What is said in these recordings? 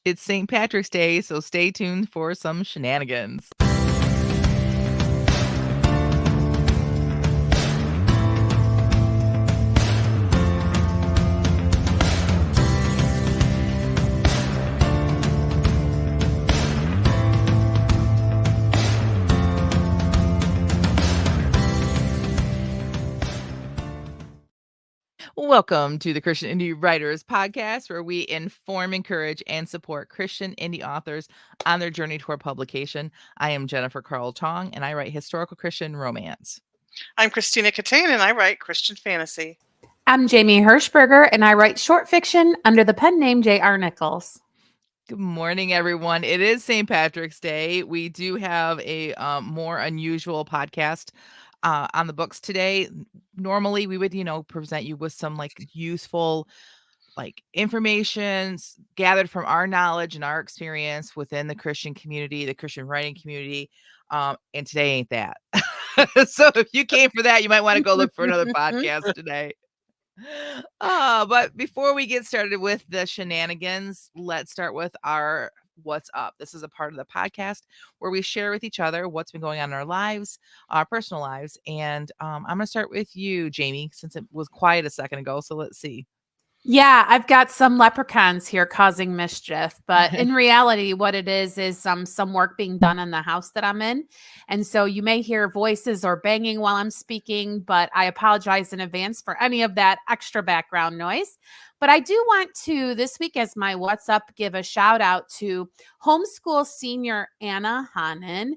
It's St. Patrick's Day, so stay tuned for some shenanigans. Welcome to the Christian Indie Writers Podcast, where we inform, encourage, and support Christian indie authors on their journey toward publication. I am Jennifer Carl Tong, and I write historical Christian romance. I'm Christina Catane, and I write Christian fantasy. I'm Jamie Hirschberger, and I write short fiction under the pen name J.R. Nichols. Good morning, everyone. It is St. Patrick's Day. We do have a more unusual podcast on the books today. Normally, we would, present you with some useful information gathered from our knowledge and our experience within the Christian community, the Christian writing community. And today ain't that. So if you came for that, you might want to go look for another podcast today. But before we get started with the shenanigans, let's start with our What's Up. This is a part of the podcast where we share with each other what's been going on in our lives, our personal lives. And I'm going to start with you, Jamie, since it was quiet a second ago. So let's see. Yeah, I've got some leprechauns here causing mischief, but in reality, what it is some work being done in the house that I'm in. And so you may hear voices or banging while I'm speaking, but I apologize in advance for any of that extra background noise. But I do want to, this week as my What's Up, give a shout out to homeschool senior Anna Hanen.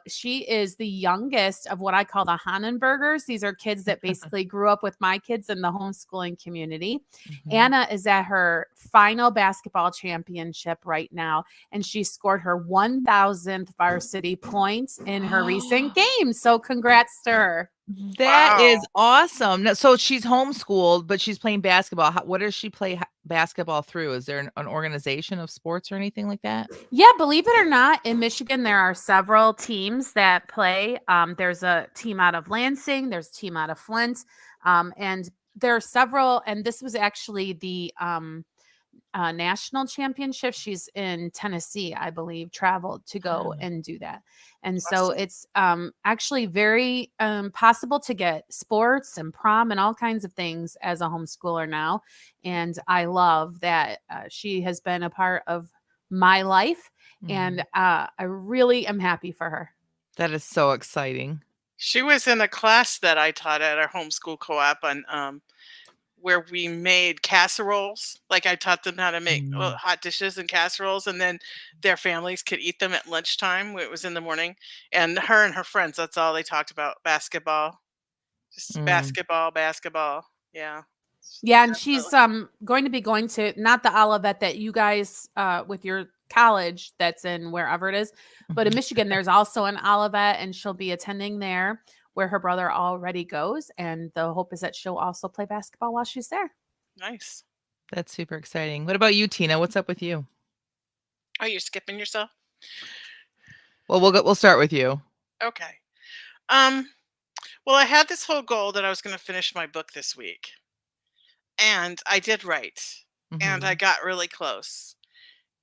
She is the youngest of what I call the Hanenbergers. These are kids that basically grew up with my kids in the homeschooling community. Mm-hmm. Anna is at her final basketball championship right now, and she scored her 1,000th varsity points in her recent game. So congrats to her. That is awesome. So she's homeschooled, but she's playing basketball. What does she play basketball through? Is there an organization of sports or anything like that? Yeah, believe it or not, in Michigan, there are several teams that play. There's a team out of Lansing. There's a team out of Flint. And there are several. And this was actually the national championship. She's in Tennessee, I believe, traveled to go and do that. And so it's actually very possible to get sports and prom and all kinds of things as a homeschooler now. And I love that she has been a part of my life. And I really am happy for her. That is so exciting. She was in a class that I taught at our homeschool co-op on where we made casseroles. Like I taught them how to make hot dishes and casseroles, and then their families could eat them at lunchtime when it was in the morning. And her friends, that's all they talked about, basketball. Just basketball. Yeah. Yeah, and she's going to be going to, not the Olivet that you guys with your college that's in wherever it is, but in Michigan, there's also an Olivet, and she'll be attending there, where her brother already goes. And the hope is that she'll also play basketball while she's there. Nice. That's super exciting. What about you, Tina? What's up with you? Oh, you're skipping yourself? Well, we'll start with you. Okay. Well, I had this whole goal that I was going to finish my book this week. And I did write. And I got really close.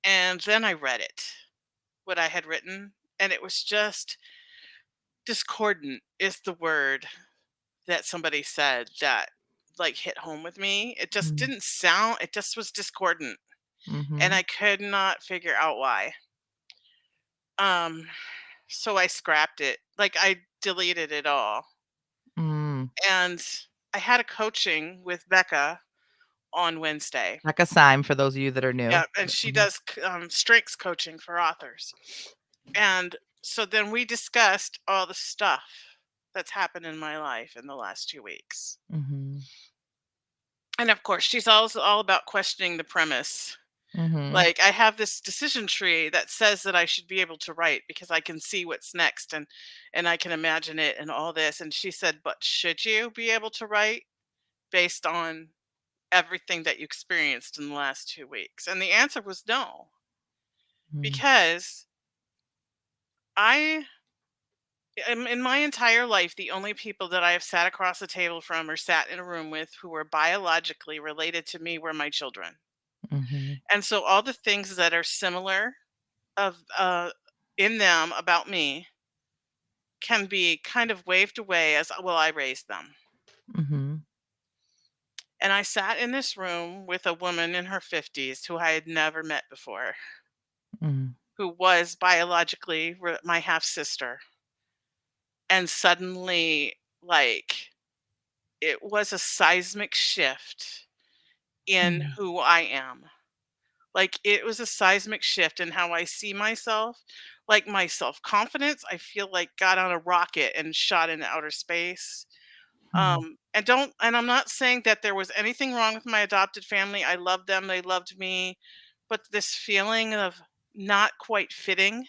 And then I read it, what I had written. And it was just discordant is the word that somebody said that hit home with me. It just didn't sound, it just was discordant. And I could not figure out why. So I scrapped it. I deleted it all. And I had a coaching with Becca on Wednesday. Becca Syme, for those of you that are new. Yeah, and she does strengths coaching for authors. And so then we discussed all the stuff that's happened in my life in the last 2 weeks. And of course, she's also all about questioning the premise. I have this decision tree that says that I should be able to write because I can see what's next and I can imagine it and all this. And she said, but should you be able to write based on everything that you experienced in the last 2 weeks? And the answer was no. Because in my entire life, the only people that I have sat across the table from or sat in a room with who were biologically related to me were my children. Mhm. And so all the things that are similar of in them about me can be kind of waved away as, well, I raised them. Mhm. And I sat in this room with a woman in her 50s who I had never met before, Mhm. who was biologically my half sister. And suddenly, like, it was a seismic shift in Mhm. who I am. Like, it was a seismic shift in how I see myself. Like, my self confidence, I feel like got on a rocket and shot into outer space. Mhm. And I'm not saying that there was anything wrong with my adopted family. I loved them, they loved me, but this feeling of not quite fitting,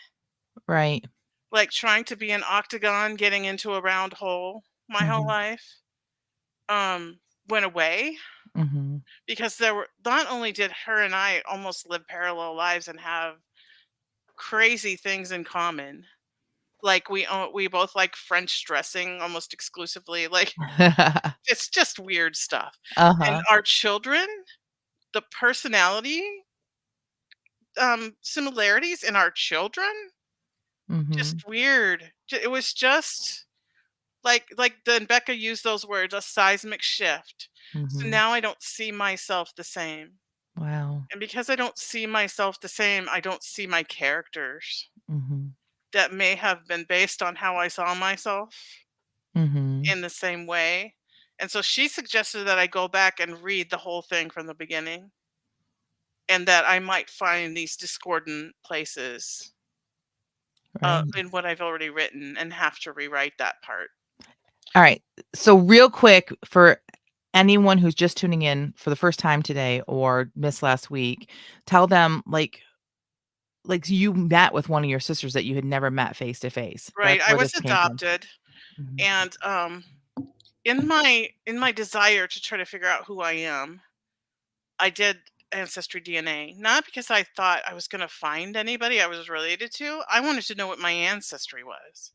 Right. like trying to be an octagon getting into a round hole my whole Mhm. life, um went away, Mhm. because there were, not only did her and I almost live parallel lives and have crazy things in common, like we both like French dressing almost exclusively, like it's just weird stuff. And Uh-huh. our children, the personality similarities in our children, Mhm. just weird. It was just like then Becca used those words, a seismic shift. So Mhm. now I don't see myself the same. Wow. And because I don't see myself the same, I don't see my characters Mhm. that may have been based on how I saw myself Mhm. in the same way. And so she suggested that I go back and read the whole thing from the beginning, and that I might find these discordant places Right. in what I've already written and have to rewrite that part. All right. So real quick for anyone who's just tuning in for the first time today or missed last week, tell them like you met with one of your sisters that you had never met face to face. Right. That's I where was this came from. adopted, Mhm. and in my desire to try to figure out who I am, I did ancestry DNA, not because I thought I was going to find anybody I was related to. I wanted to know what my ancestry was.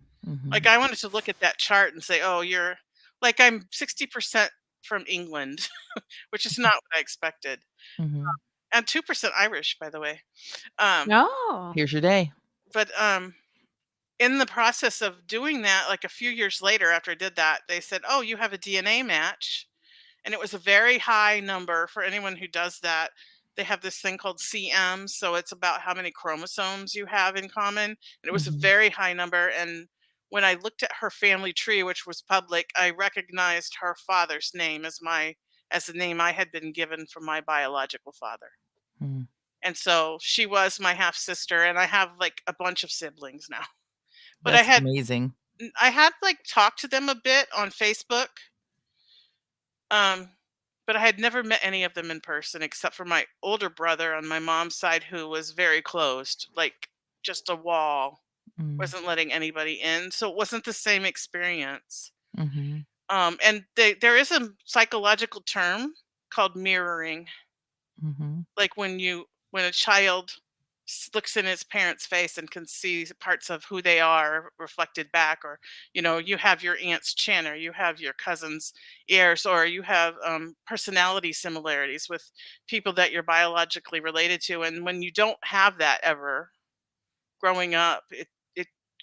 Like, Mhm. I wanted to look at that chart and say, "Oh, you're like, I'm 60% from England," which is not what I expected. Mhm. And 2% Irish, by the way. Um, No. Here's your day. but in the process of doing that, like a few years later after I did that, they said, "Oh, you have a DNA match." And it was a very high number for anyone who does that. They have this thing called CM, so it's about how many chromosomes you have in common. And it was a Mhm. very high number. And when I looked at her family tree, which was public, I recognized her father's name as the name I had been given from my biological father. Mm. And so she was my half sister, and I have like a bunch of siblings now. But That's amazing. I had like talked to them a bit on Facebook. Um, but I had never met any of them in person except for my older brother on my mom's side, who was very closed, like just a wall, Mm. wasn't letting anybody in. So it wasn't the same experience. Mhm. And there is a psychological term called mirroring, Mhm. like when a child looks in his parent's face and can see parts of who they are reflected back, or you have your aunt's chin, or you have your cousin's ears, or you have personality similarities with people that you're biologically related to, and when you don't have that ever growing up, it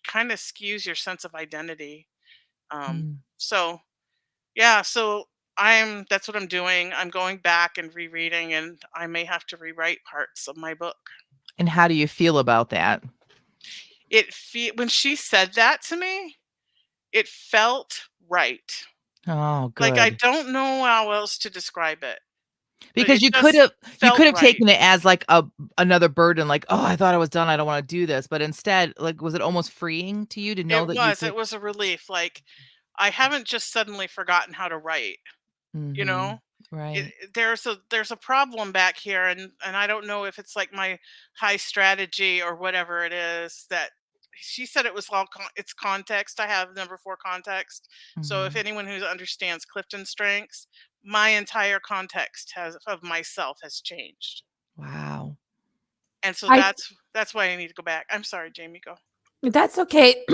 kind of skews your sense of identity. Mm. So yeah, so that's what I'm doing. I'm going back and rereading, and I may have to rewrite parts of my book. And how do you feel about that? When she said that to me, it felt right. Oh, Like, I good. don't know how else to describe it, but Because it just you felt could have right. taken it as like another burden, like, "Oh, I thought I was done. I don't wanna do this." But instead, like, was it almost freeing to you to know It that you was. It could was a relief. Like, I haven't just suddenly forgotten how to write, you Mhm. know? Right. There's a problem back here, and I don't know if it's like my high strategy or whatever it is. That she said it was it's context. I have number 4 context. So if Mhm. anyone who understands Clifton strengths, my entire context has of myself has changed. Wow. And so I that's why I need to go back. I'm sorry, Jamie, go. That's okay.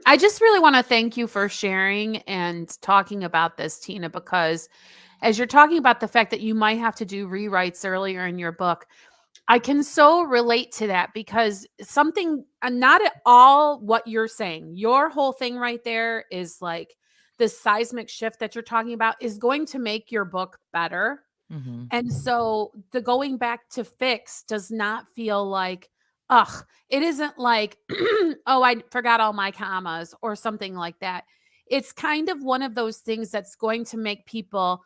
I just really want to thank you for sharing and talking about this, Tina, because as you're talking about the fact that you might have to do rewrites earlier in your book, I can so relate to that because something, not at all what you're saying. Your whole thing right there is like this seismic shift that you're talking about is going to make your book better. Mhm. And so the going back to fix does not feel like, ugh, it isn't like, oh, I forgot all my commas or something like that. It's kind of one of those things that's going to make people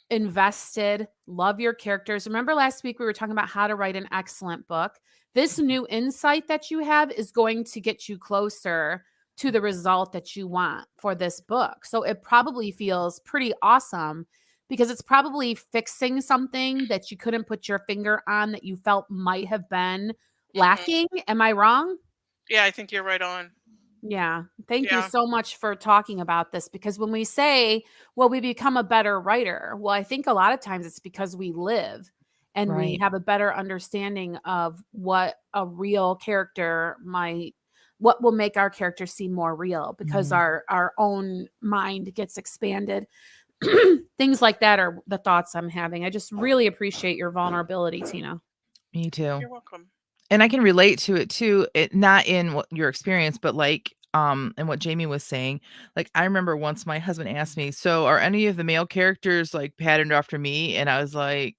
invested, love your characters. Remember last week we were talking about how to write an excellent book? This new insight that you have is going to get you closer to the result that you want for this book. So it probably feels pretty awesome because it's probably fixing something that you couldn't put your finger on that you felt might have been Mhm. lacking. Am I wrong? Yeah, I think you're right on. Yeah. Thank you Yeah. so much for talking about this because when we say, well, we become a better writer, well, I think a lot of times it's because we live and we Right. have a better understanding of what a real character might, what will make our character seem more real because Mhm. our own mind gets expanded. Things like that are the thoughts I'm having. I just really appreciate your vulnerability, Tina. Me too. You're welcome. And I can relate to it too, it not in what your experience, but like, and what Jamie was saying. Like, I remember once my husband asked me, "So are any of the male characters like patterned after me?" And I was like,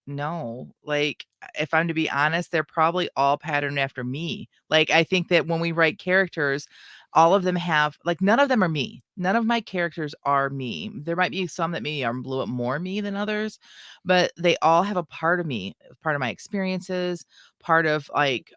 "No." Like, if I'm to be honest, they're probably all patterned after me. Like, I think that when we write characters, all of them have like none of them are me. None of my characters are me. There might be some that maybe are a little bit more me than others, but they all have a part of me, part of my experiences, part of like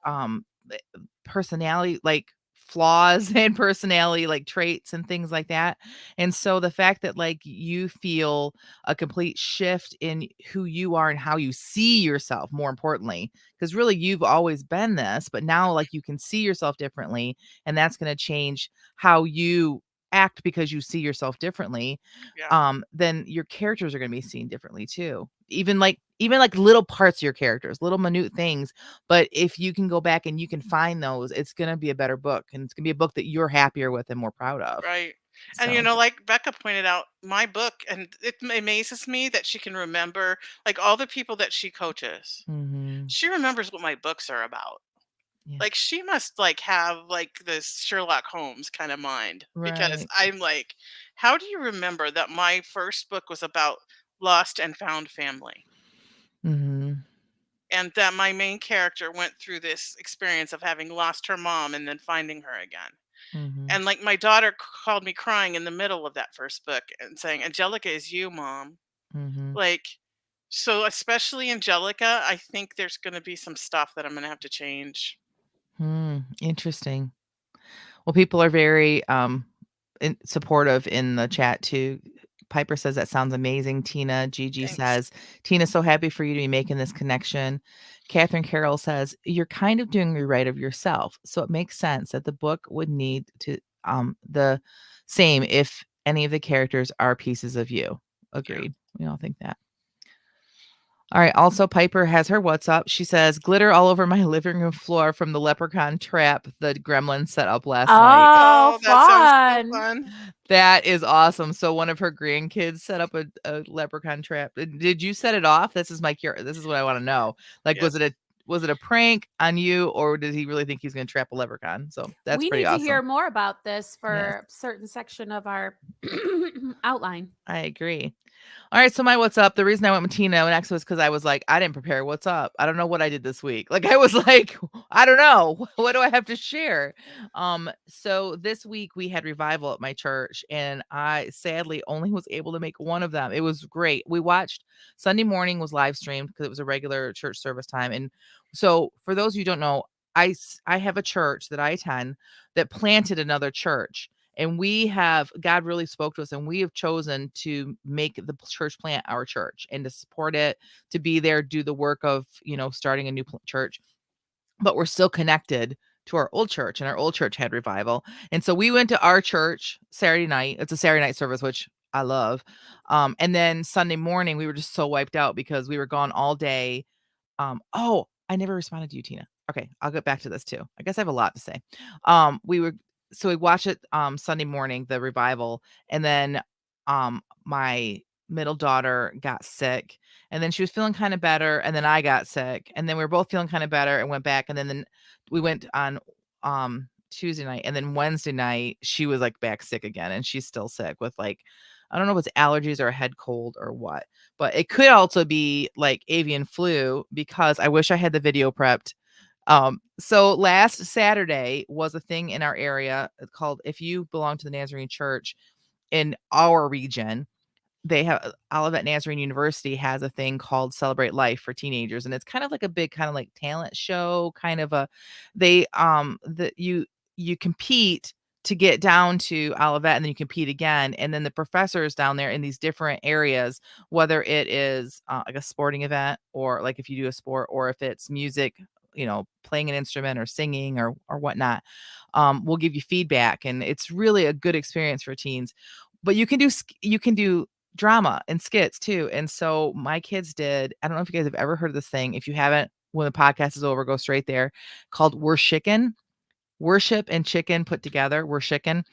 personality, like flaws and personality like traits and things like that. And so the fact that like you feel a complete shift in who you are and how you see yourself, more importantly, because really you've always been this, but now like you can see yourself differently, and that's going to change how you act because you see yourself differently. Yeah. Then your characters are going to be seen differently too. Even like little parts of your characters, little minute things. But if you can go back and you can find those, it's going to be a better book, and it's going to be a book that you're happier with and more proud of. Right. And So, like Becca pointed out, my book, and it amazes me that she can remember like all the people that she coaches. mhm, She remembers what my books are about. yeah, Like she must like have like this Sherlock Holmes kind of mind because right. I'm like, how do you remember that my first book was about lost and found family? Mhm, And that my main character went through this experience of having lost her mom and then finding her again. mhm, And like my daughter called me crying in the middle of that first book and saying, "Angelica is you, mom." mhm, Like, so especially Angelica, I think there's going to be some stuff that I'm going to have to change. interesting. Well, people are very supportive in the chat too. Piper says that sounds amazing. Tina Gigi Thanks. says, Tina, so happy for you to be making this connection. Catherine Carroll says, you're kind of doing a rewrite of yourself. So it makes sense that the book would need to the same if any of the characters are pieces of you. Yeah. Agreed. We all think that. All right. Also, Piper has her what's up. She says, glitter all over my living room floor from the leprechaun trap the gremlin set up last night. Oh, Oh, that sounds so fun. fun. That is awesome. So one of her grandkids set up a leprechaun trap. Did you set it off? This is what I want to know. Like, Yes. was it a prank on you, or did he really think he's going to trap a leprechaun? So that's We pretty need to hear awesome. more about this Yes, for a certain section of our outline. I agree. All right, so my what's up. The reason I went with Tina next was because I was like, I didn't prepare. What's up? I don't know what I did this week. Like I was like, I don't know. What do I have to share? So this week we had revival at my church, and I sadly only was able to make one of them. It was great. We watched Sunday morning was live streamed because it was a regular church service time. And so for those of you who don't know, I have a church that I attend that planted another church, and we have God really spoke to us, and we have chosen to make the church plant our church and to support it, to be there, do the work of, starting a new church, but we're still connected to our old church, and our old church had revival. And so we went to our church Saturday night. It's a Saturday night service, which I love. And then Sunday morning, we were just so wiped out because we were gone all day. Oh, I never responded to you, Tina. Okay, I'll get back to this too. I guess I have a lot to say. We were So we watched it Sunday morning, the revival, and then my middle daughter got sick, and then she was feeling kind of better, and then I got sick, and then we were both feeling kind of better and went back, and then we went on Tuesday night, and then Wednesday night she was like back sick again, and she's still sick with like, I don't know if it's allergies or a head cold or what, but it could also be like avian flu, because I wish I had the video prepped. So last Saturday was a thing in our area called, if you belong to the Nazarene Church in our region, they have Olivet Nazarene University has a thing called Celebrate Life for teenagers, and it's kind of like a big kind of like talent show, kind of a they you compete to get down to Olivet, and then you compete again, and then the professors down there in these different areas, whether it is like a sporting event, or like if you do a sport, or if it's music, playing an instrument or singing or whatnot, will give you feedback, and it's really a good experience for teens. But you can do drama and skits too. And so my kids did, I don't know if you guys have ever heard of this thing. If you haven't, when the podcast is over, go straight there, called We're Chicken. Worship and chicken put together. We're Chicken.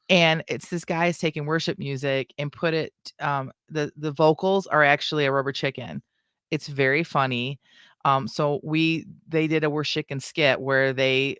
And it's this guy's taking worship music and put it, the vocals are actually a rubber chicken. It's very funny. So they did a We're Chicken skit where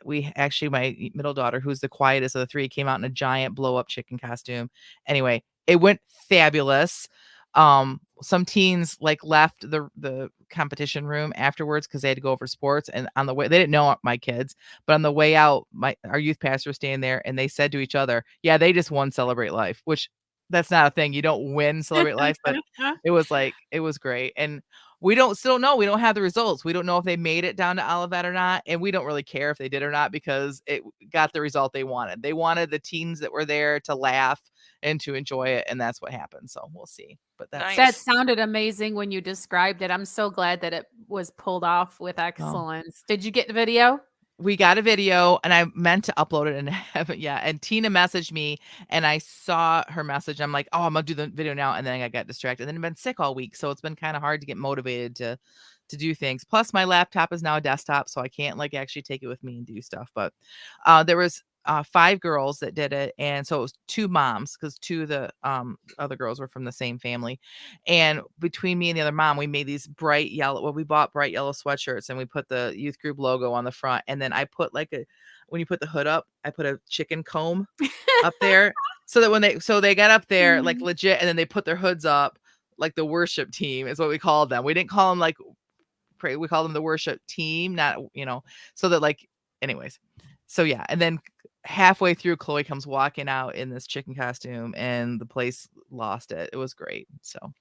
we actually, my middle daughter, who's the quietest of the three, came out in a giant blow up chicken costume. Anyway, it went fabulous. Some teens like left the competition room afterwards because they had to go over sports, and on the way, they didn't know my kids, but on the way out, our youth pastor was staying there, and they said to each other, yeah, they just won Celebrate Life, which that's not a thing. You don't win Celebrate Life, but it was great. And we still don't know. We don't have the results. We don't know if they made it down to Olivet or not. And we don't really care if they did or not, because it got the result they wanted. They wanted the teens that were there to laugh and to enjoy it. And that's what happened. So we'll see. But Nice. That sounded amazing when you described it. I'm so glad that it was pulled off with excellence. Did you get the video? We got a video, and I meant to upload it and haven't yet. And Tina messaged me, and I saw her message. I'm like, oh, I'm gonna do the video now. And then I got distracted. And then I've been sick all week, so it's been kind of hard to get motivated to do things. Plus, my laptop is now a desktop, so I can't like actually take it with me and do stuff. But there was 5 girls that did it, and so it was 2 moms, because 2 of the other girls were from the same family. And between me and the other mom, we made these bright yellow, we bought bright yellow sweatshirts, and we put the youth group logo on the front, and then I put like when you put the hood up, I put a chicken comb up there, so that they got up there like legit, and then they put their hoods up like the worship team is what we called them. We didn't call them like pray, we called them the worship team, not so that like, anyways. So yeah, and then halfway through, Chloe comes walking out in this chicken costume, and the place lost it. It was great. So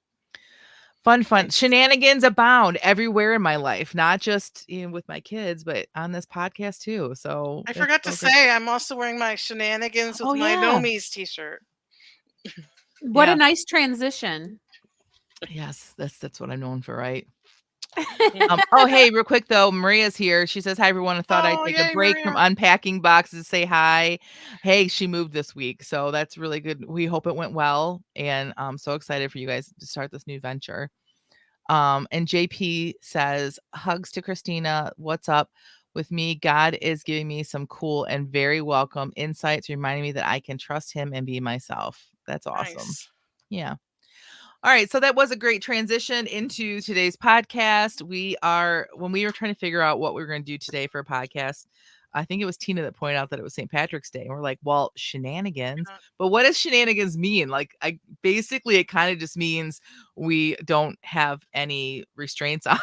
fun. Shenanigans abound everywhere in my life, not just with my kids, but on this podcast too. So I forgot to say, I'm also wearing my Shenanigans with my Nomies t-shirt. What a nice transition. Yes, that's what I'm known for, right? Oh, hey, real quick though, Maria's here. She says, hi everyone. I thought I'd take a break from unpacking boxes to say hi. Hey, she moved this week, so that's really good. We hope it went well, and I'm so excited for you guys to start this new venture. And JP says, hugs to Christina. What's up with me? God is giving me some cool and very welcome insights, reminding me that I can trust him and be myself. That's awesome. Nice. Yeah. All right, so that was a great transition into today's podcast. When we were trying to figure out what we were going to do today for a podcast, I think it was Tina that pointed out that it was St. Patrick's Day. And we're like, well, shenanigans. But what does shenanigans mean? Like, basically, it kind of just means we don't have any restraints on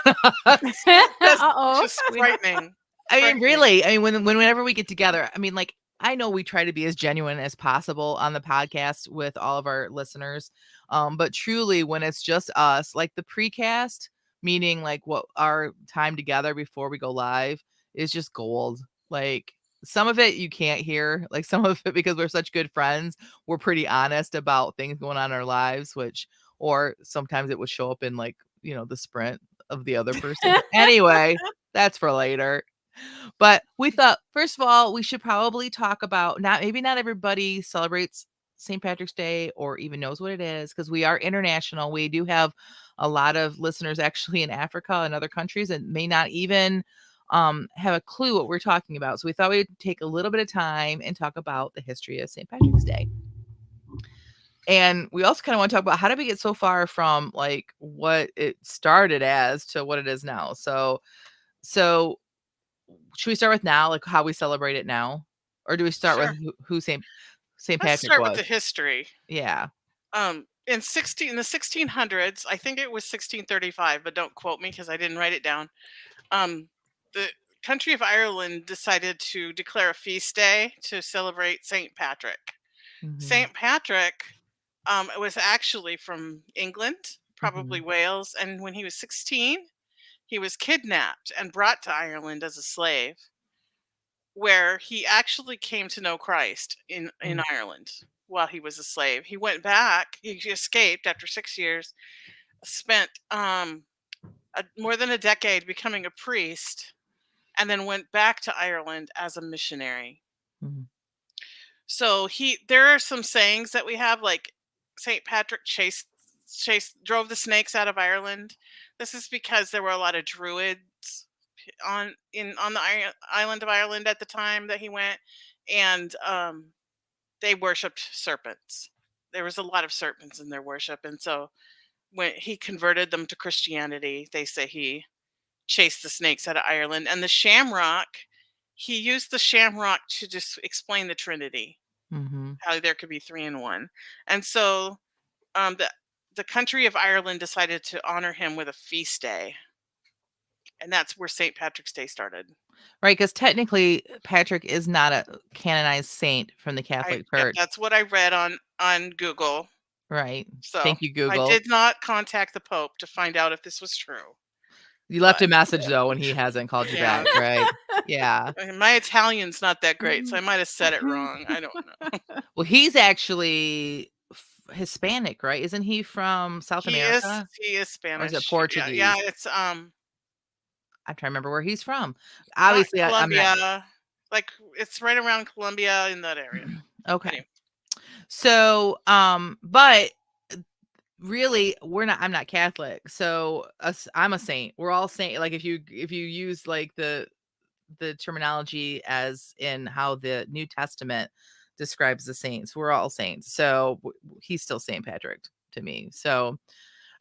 us. Just frightening. I mean, really. I mean, whenever we get together, I mean, like, I know we try to be as genuine as possible on the podcast with all of our listeners. But truly, when it's just us, like the precast, meaning like what our time together before we go live, is just gold. Like, some of it you can't hear, like some of it, because we're such good friends, we're pretty honest about things going on in our lives, or sometimes it would show up in like, the sprint of the other person. Anyway, that's for later. But we thought, first of all, we should probably talk about, maybe not everybody celebrates St. Patrick's Day or even knows what it is, because we are international. We do have a lot of listeners actually in Africa and other countries, and may not even have a clue what we're talking about. So we thought we'd take a little bit of time and talk about the history of St. Patrick's Day. And we also kind of want to talk about how did we get so far from like what it started as to what it is now. So should we start with now, like how we celebrate it now, or do we start with Sure. who Saint Let's Patrick start with was? the history. Yeah. In the 1600s, I think it was 1635, but don't quote me because I didn't write it down. The country of Ireland decided to declare a feast day to celebrate Saint Patrick. Mm-hmm. Saint Patrick, it was actually from England, probably Mm-hmm. Wales, and when he was 16, he was kidnapped and brought to Ireland as a slave, where he actually came to know Christ in Ireland while he was a slave. He went back, he escaped after 6 years, spent more than a decade becoming a priest, and then went back to Ireland as a missionary. Mm-hmm. So there are some sayings that we have, like St. Patrick drove the snakes out of Ireland. This is because there were a lot of druids on the island of Ireland at the time that he went, and they worshipped serpents. There was a lot of serpents in their worship, and so when he converted them to Christianity, they say he chased the snakes out of Ireland. And the shamrock, he used the shamrock to just explain the Trinity, Mm-hmm. how there could be three in one. And so the country of Ireland decided to honor him with a feast day. And that's where St. Patrick's Day started. Right, because technically Patrick is not a canonized saint from the Catholic Yep, Church. that's what I read on Google. Right. So Thank you, I Google. did not contact the Pope to find out if this was true. You left a But message though when he hasn't called you yeah, back, right? Yeah. my Italian's not that great, so I might have said it wrong. I don't know. Well, he's actually Hispanic, right? Isn't he from South He is America? he is Or is it Spanish. Yeah, yeah, Portuguese? it's I'm trying to remember where he's from. not Obviously, I'm not Colombia. Like it's right around Colombia in that area. okay. Anyway, So, but really, I'm not Catholic. So, I'm a saint. We're all saint. Like if you use like the terminology as in how the New Testament describes the saints, we're all saints. So he's still Saint Patrick to me. So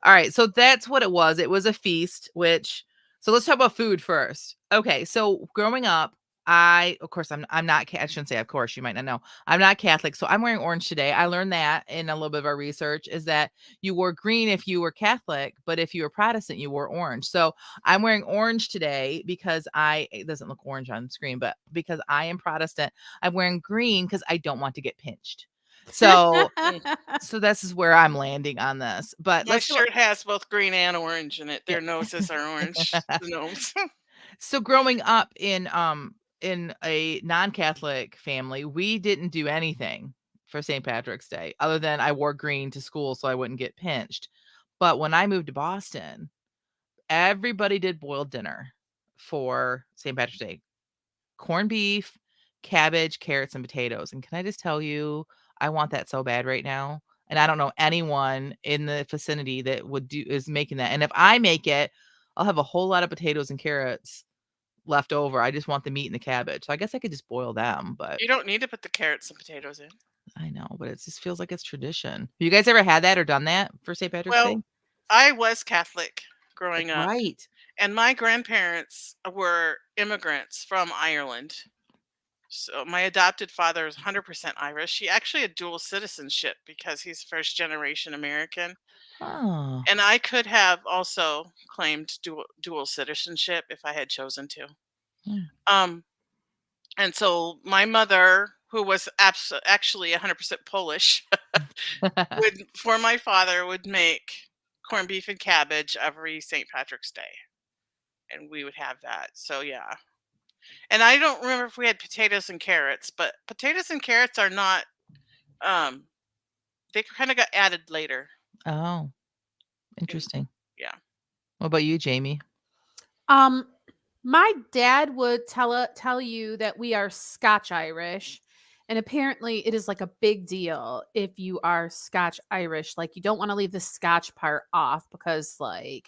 all right, so that's what it was. It was a feast, so let's talk about food first. Okay, so growing up, of course, I'm not, I shouldn't say of course, you might not know. I'm not Catholic, so I'm wearing orange today. I learned that in a little bit of our research is that you wore green if you were Catholic, but if you were Protestant, you wore orange. So I'm wearing orange today because it doesn't look orange on the screen, but because I am Protestant, I'm wearing green because I don't want to get pinched. So so this is where I'm landing on this. But my let's go. shirt has both green and orange in it. Yeah. Their noses are orange. The gnomes. So growing up in a non-Catholic family, we didn't do anything for St. Patrick's Day other than I wore green to school so I wouldn't get pinched. But when I moved to Boston, everybody did boiled dinner for St. Patrick's Day. Corned beef, cabbage, carrots, and potatoes. And can I just tell you, I want that so bad right now. And I don't know anyone in the vicinity that is making that. And if I make it, I'll have a whole lot of potatoes and carrots left over. I just want the meat and the cabbage. So I guess I could just boil them, but You don't need to put the carrots and potatoes in. I know, but it just feels like it's tradition. Have you guys ever had that or done that for St. Patrick's Day? Well, I was Catholic growing up, Right. and my grandparents were immigrants from Ireland. So my adopted father is 100% Irish. He actually had dual citizenship because he's first generation American. Oh. And I could have also claimed dual citizenship if I had chosen to. Hmm. And so my mother, who was actually 100% Polish, for my father would make corned beef and cabbage every St. Patrick's Day, and we would have that. So yeah, and I don't remember if we had potatoes and carrots, but potatoes and carrots are not. Um, they kind of got added later. Oh, interesting. Yeah. What about you, Jamie? My dad would tell you that we are Scotch Irish, and apparently it is like a big deal if you are Scotch Irish. Like you don't want to leave the Scotch part off because I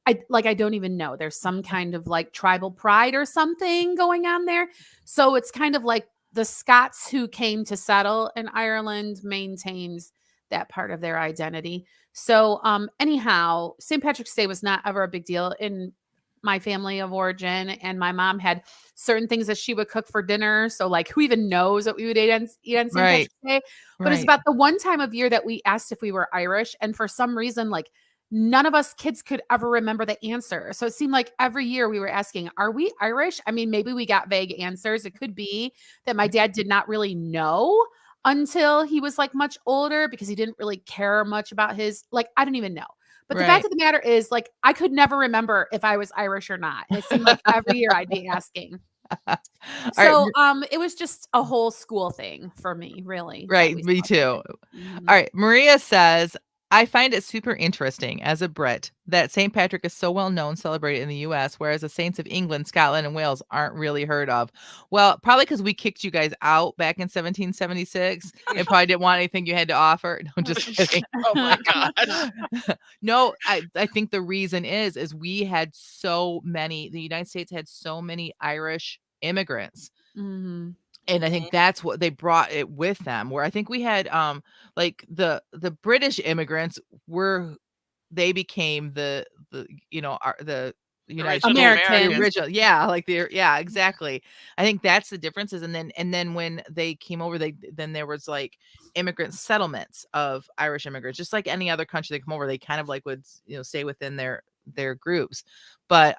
don't even know. There's some kind of like tribal pride or something going on there. So it's kind of like the Scots who came to settle in Ireland maintains that part of their identity. So anyhow, St. Patrick's Day was not ever a big deal in my family of origin, and my mom had certain things that she would cook for dinner. So like, who even knows what we would eat on St. Right. Patrick's Day? But it's Right. about the one time of year that we asked if we were Irish, and for some reason, like none of us kids could ever remember the answer. So it seemed like every year we were asking, are we Irish? I mean, maybe we got vague answers. It could be that my dad did not really know until he was like much older because he didn't really care much about his, like, I don't even know. But the fact Right. of the matter is, like, I could never remember if I was Irish or not. And it seemed like every year I'd be asking. All right. So it was just a whole school thing for me, really. That Right. we Me too. celebrated. All Mhm. right. Maria says, I find it super interesting as a Brit that St. Patrick is so well known, celebrated in the US, whereas the saints of England, Scotland, and Wales aren't really heard of. Well, probably because we kicked you guys out back in 1776 and probably didn't want anything you had to offer. No, just kidding. Oh my gosh. No, I think the reason is we had the United States had so many Irish immigrants. Mhm. And I Mhm. think that's what they brought it with them, where I think we had, like, the British immigrants they became the United Original States, the Americans. Americans. original exactly. I think that's the differences, and then when they came over, then there was, like, immigrant settlements of Irish immigrants, just like any other country they come over, they kind of, like, would, stay within their groups. But,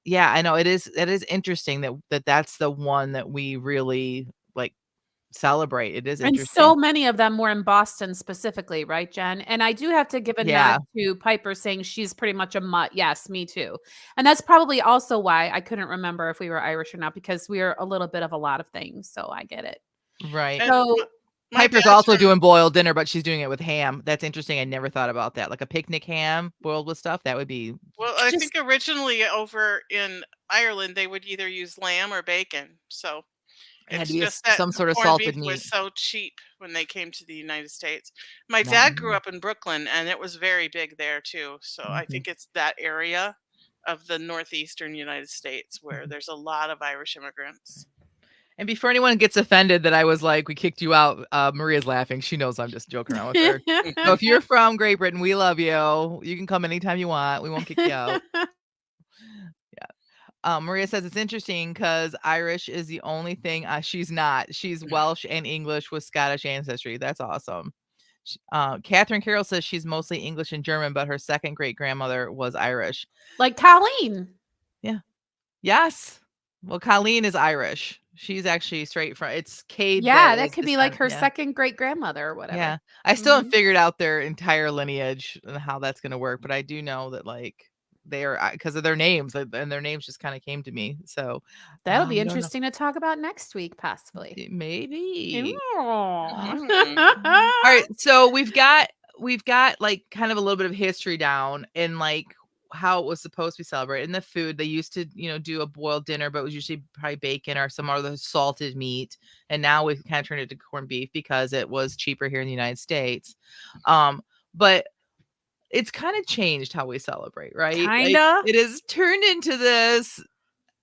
yeah, I know it is interesting that's the one that we really, like, celebrate. It is And interesting. so many of them were in Boston specifically, right, Jen? And I do have to give a Yeah. nod to Piper saying she's pretty much a mutt. Yes, me too. And that's probably also why I couldn't remember if we were Irish or not, because we're a little bit of a lot of things. So I get it. Right. And So my Piper's dad's also from doing boiled dinner, but she's doing it with ham. That's interesting. I never thought about that. Like a picnic ham boiled with stuff. That would be well, I just think originally over in Ireland they would either use lamb or bacon. So had to it's be just that some sort of corned beef salted was meat. so cheap when they came to the United States. My dad grew Mhm. up in Brooklyn and it was very big there too. So I Mhm. think it's that area of the northeastern United States where Mhm. there's a lot of Irish immigrants. And before anyone gets offended that I was like, we kicked you out, Maria's laughing. She knows I'm just joking around with her. So if you're from Great Britain, we love you. You can come anytime you want. We won't kick you out. Yeah. Maria says it's interesting because Irish is the only thing she's not. She's Welsh and English with Scottish ancestry. That's awesome. Catherine Carroll says she's mostly English and German, but her second great grandmother was Irish. like Colleen. Yeah. Yes. Well, Colleen is Irish. She's actually straight from it's Cade Yeah, that that is could be like descendant. her Yeah. second great grandmother or whatever. Yeah. I still haven't Mhm. figured out their entire lineage and how that's going to work, but I do know that like they are because of their names and their names just kind of came to me. So That'll be I don't know. interesting to talk about next week, possibly. Maybe. Aw. Mm. All right, so we've got like kind of a little bit of history down and like how it was supposed to be celebrated and the food. They used to, do a boiled dinner, but it was usually probably bacon or some other salted meat. And now we've kind of turned it to corned beef because it was cheaper here in the United States. But it's kind of changed how we celebrate, right? Like Kinda. it has turned into this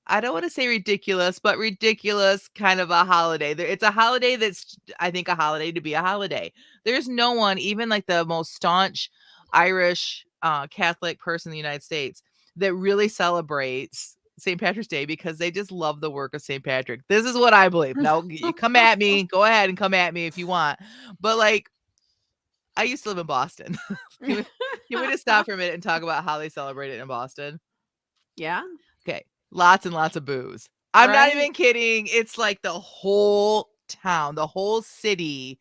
I don't want to say ridiculous, but ridiculous kind of a holiday. It's a holiday that's, I think, a holiday to be a holiday. There's no one, even like the most staunch Irish Catholic person in the United States, that really celebrates St. Patrick's Day because they just love the work of St. Patrick. This is what I believe. Now, you come at me. Go ahead and come at me if you want. But like, I used to live in Boston. Can we just stop for a minute and talk about how they celebrate it in Boston? Yeah. Okay. Lots and lots of booze. I'm not Right. even kidding. It's like the whole town, the whole city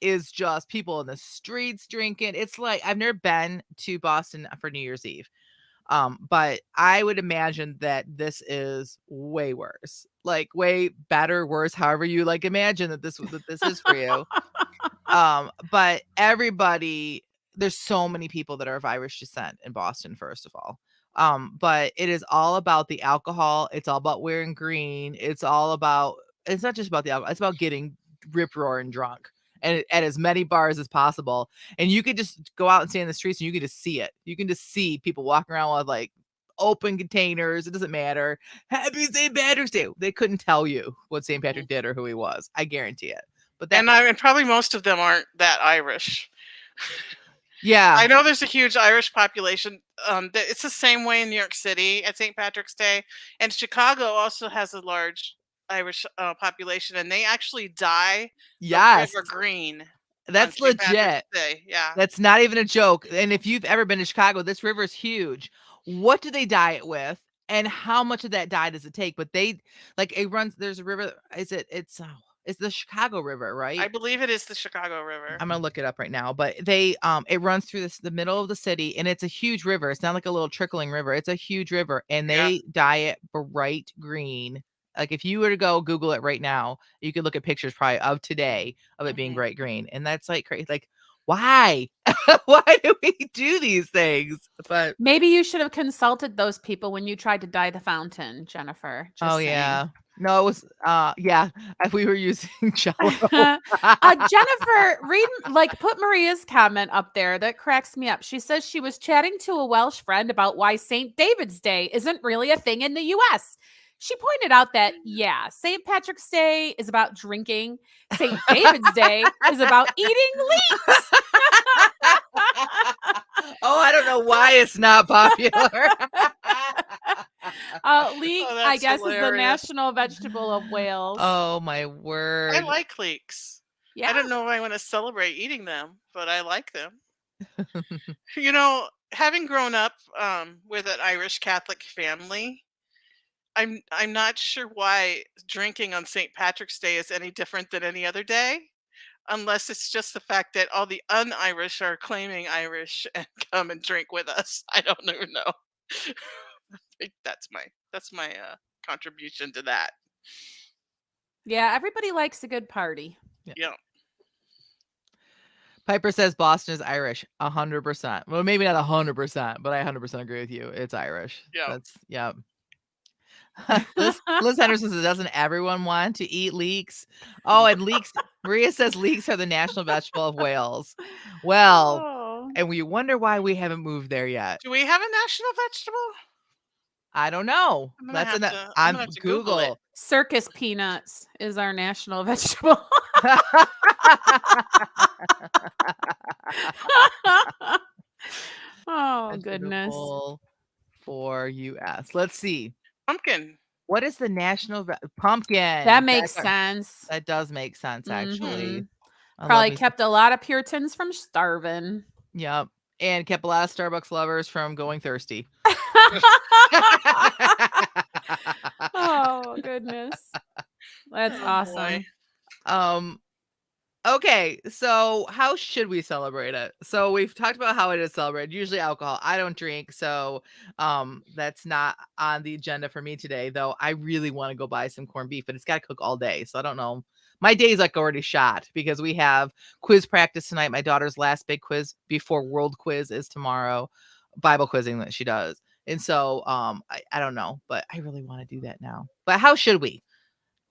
is just people in the streets drinking. It's like I've never been to Boston for New Year's Eve. But I would imagine that this is way worse. Like way better, worse, however you like imagine that this is for you. But there's so many people that are of Irish descent in Boston, first of all. But it is all about the alcohol. It's all about wearing green. It's not just about the alcohol. It's about getting rip roaring drunk and at as many bars as possible. And you could just go out and stand in the streets and you can just see it. You can just see people walking around with like open containers. It doesn't matter. Happy St. Patrick's Day. They couldn't tell you what St. Patrick did or who he was. I guarantee it. But that And probably most of them aren't that Irish. Yeah. I know there's a huge Irish population. It's the same way in New York City at St. Patrick's Day, and Chicago also has a large Irish population, and they actually dye the Yes. river green on That's St. Patrick's legit. Day. Yeah. That's not even a joke. And if you've ever been to Chicago, this river is huge. What do they dye it with? And how much of that dye does it take? But they like it runs. There's a river. It's the Chicago River, I right? believe it is the Chicago River. I'm gonna look it up right now. But it runs through the middle of the city, and it's a huge river. It's not like a little trickling river. It's a huge river, and Yeah. they dye it bright green. Like if you were to go Google it right now, you could look at pictures probably of today of it being Mhm. bright green, and that's like crazy. Like why? Why do we do these things? But Maybe you should have consulted those people when you tried to dye the fountain, Jennifer. Just oh saying. yeah, no, it was yeah. We were using Jello. Jennifer, put Maria's comment up there that cracks me up. She says she was chatting to a Welsh friend about why St. David's Day isn't really a thing in the US. She pointed out that, yeah, St. Patrick's Day is about drinking. St. David's Day is about eating leeks. Oh, I don't know why it's not popular. Leek, Oh, I that's guess, is the hilarious. national vegetable of Wales. Oh my I word. like leeks. Yeah. I don't know if I want to celebrate eating them, but I like them. You know, having grown up with an Irish Catholic family, I'm not sure why drinking on St. Patrick's Day is any different than any other day, unless it's just the fact that all the un-Irish are claiming Irish and come and drink with us. I don't even know. I think that's my contribution to that. Yeah, everybody likes a good party. Yeah. Piper says Boston is Irish. 100%. Well, maybe not 100%, but I 100% agree with you. It's Irish. Yeah. That's yeah. Liz Henderson says, doesn't everyone want to eat leeks? Oh, and leeks. Maria says leeks are the national vegetable of Wales. Well, Oh. and we wonder why we haven't moved there yet. Do we have a national vegetable? I don't know. I'm gonna That's have in to- I'm gonna have to Google it. Circus peanuts is our national vegetable. Oh, goodness. Vegetable for US. Let's see. Pumpkin. What is the national pumpkin? That makes That's sense. That does make sense, actually. Mhm. I love Probably me some- kept a lot of Puritans from starving. Yep. And kept a lot of Starbucks lovers from going thirsty. Oh, goodness. That's Oh, awesome. boy. Okay, so how should we celebrate it? So we've talked about how it is celebrated. Usually alcohol. I don't drink, so that's not on the agenda for me today, though I really want to go buy some corned beef, but it's got to cook all day. So I don't know. My day's like already shot because we have quiz practice tonight. My daughter's last big quiz before World Quiz is tomorrow, Bible quizzing that she does. And so I don't know, but I really want to do that now. But how should we?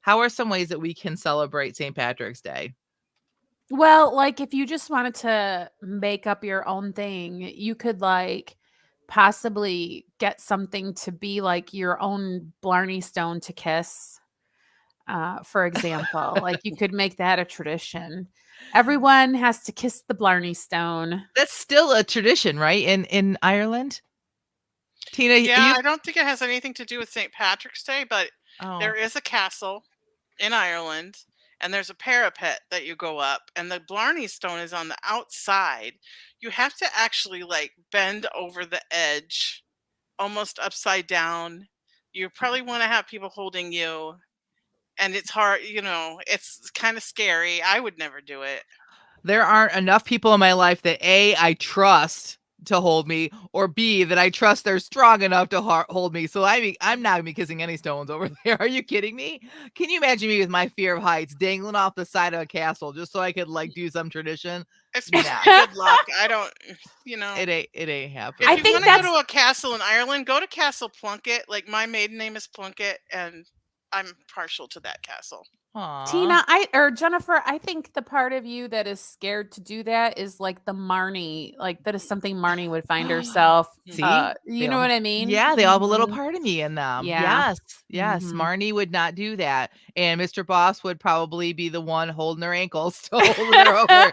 How are some ways that we can celebrate St. Patrick's Day? Well, like if you just wanted to make up your own thing, you could like possibly get something to be like your own Blarney Stone to kiss. For example, like you could make that a tradition. Everyone has to kiss the Blarney Stone. That's still a tradition, right? In Ireland? Tina, Yeah, I don't think it has anything to do with St. Patrick's Day, but oh. there is a castle in Ireland, and there's a parapet that you go up, and the Blarney Stone is on the outside. You have to actually like bend over the edge, almost upside down. You probably want to have people holding you, and it's hard, it's kind of scary. I would never do it. There aren't enough people in my life that A, I trust to hold me, or B, that I trust they're strong enough to hold me. So I'm not gonna be kissing any stones over there. Are you kidding me? Can you imagine me with my fear of heights dangling off the side of a castle just so I could like do some tradition? It's supposed to be good luck. I don't, It ain't happening. If you want to go to a castle in Ireland, go to Castle Plunket. Like my maiden name is Plunkett, and I'm partial to that castle. Aww. Tina, Jennifer, I think the part of you that is scared to do that is like the Marnie, like that is something Marnie would find herself. See? You know what I mean? Yeah, they all have a little part of me in them. Yeah. Yes. Mhm. Marnie would not do that. And Mr. Boss would probably be the one holding her ankles to hold her over.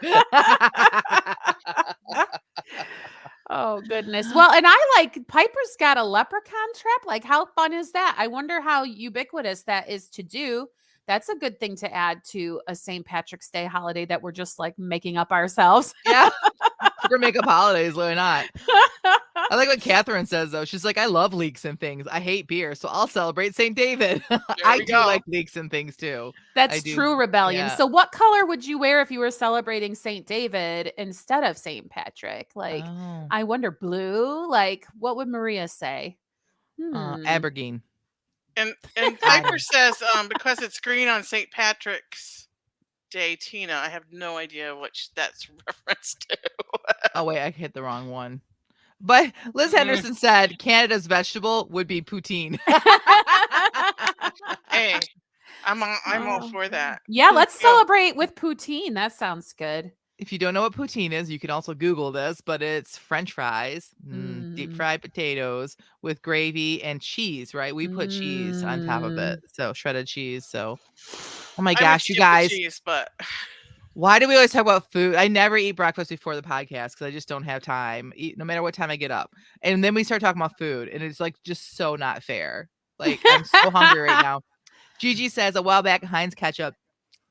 Oh, goodness. Well, and I like Piper's got a leprechaun trap. Like, how fun is that? I wonder how ubiquitous that is to do. That's a good thing to add to a St. Patrick's Day holiday that we're just like making up ourselves. Yeah. For makeup holidays, why not? I like what Catherine says, though. She's like, I love leeks and things. I hate beer, so I'll celebrate St. David. There I we do go. like leeks and things, too. I That's do. true rebellion. Yeah. So, what color would you wear if you were celebrating St. David instead of St. Patrick? Like, Oh. I wonder, blue? Like, what would Maria say? Abergine. And Got Piper it. says, because it's green on St. Patrick's Day, Tina. I have no idea which that's referenced to. Oh, wait, I hit the wrong one. But Liz Henderson said Canada's vegetable would be poutine. Hey, I'm all for that. Yeah, let's Yeah. celebrate with poutine. That sounds good. If you don't know what poutine is, you can also Google this, but it's French fries, deep fried potatoes with gravy and cheese, right? We put cheese on top of it. So shredded cheese. So, oh my I would gosh, you skip the guys, cheese, but why do we always talk about food? I never eat breakfast before the podcast because I just don't have time, no matter what time I get up. And then we start talking about food, and it's like just so not fair. Like, I'm so hungry right now. Gigi says a while back, Heinz ketchup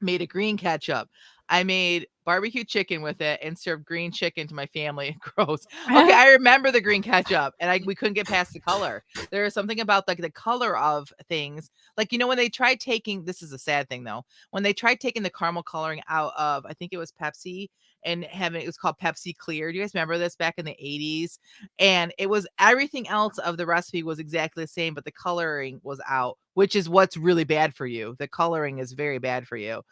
made a green ketchup. I made barbecue chicken with it and served green chicken to my family. Gross. Okay, I remember the green ketchup, and we couldn't get past the color. There is something about like the color of things. Like, you know, when they tried taking, this is a sad thing though, when they tried taking the caramel coloring out of, I think it was Pepsi, and having it was called Pepsi Clear. Do you guys remember this back in the 80s? And it was everything else of the recipe was exactly the same, but the coloring was out, which is what's really bad for you. The coloring is very bad for you.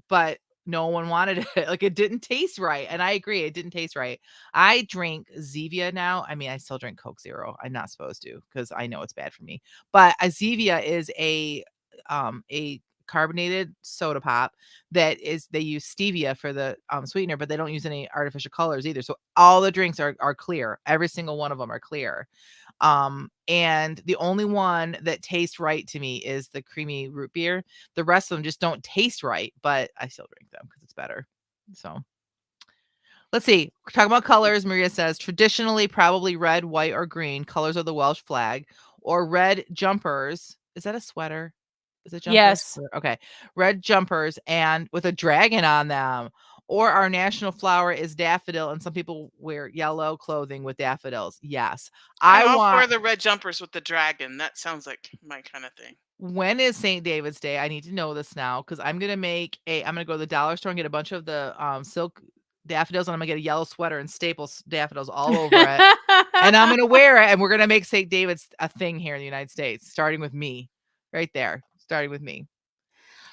But no one wanted it. Like, it didn't taste right. And I agree, it didn't taste right. I drink Zevia now. I mean, I still drink Coke Zero. I'm not supposed to because I know it's bad for me. But a Zevia is a carbonated soda pop that is, they use stevia for the sweetener, but they don't use any artificial colors either. So all the drinks are clear. Every single one of them are clear. And the only one that tastes right to me is the creamy root beer. The rest of them just don't taste right, but I still drink them because it's better. So let's see. We're talking about colors. Maria says traditionally probably red, white, or green. Colors of the Welsh flag, or red jumpers. Is that a sweater? Is it jumpers? Yes. Okay. Red jumpers and with a dragon on them. Or our national flower is daffodil, and some people wear yellow clothing with daffodils. Yes. I'm all for the red jumpers with the dragon. That sounds like my kind of thing. When is St. David's Day? I need to know this now because I'm gonna go to the dollar store and get a bunch of the silk daffodils, and I'm gonna get a yellow sweater and staple daffodils all over it. And I'm gonna wear it, and we're gonna make St. David's a thing here in the United States, starting with me. Right there. Starting with me.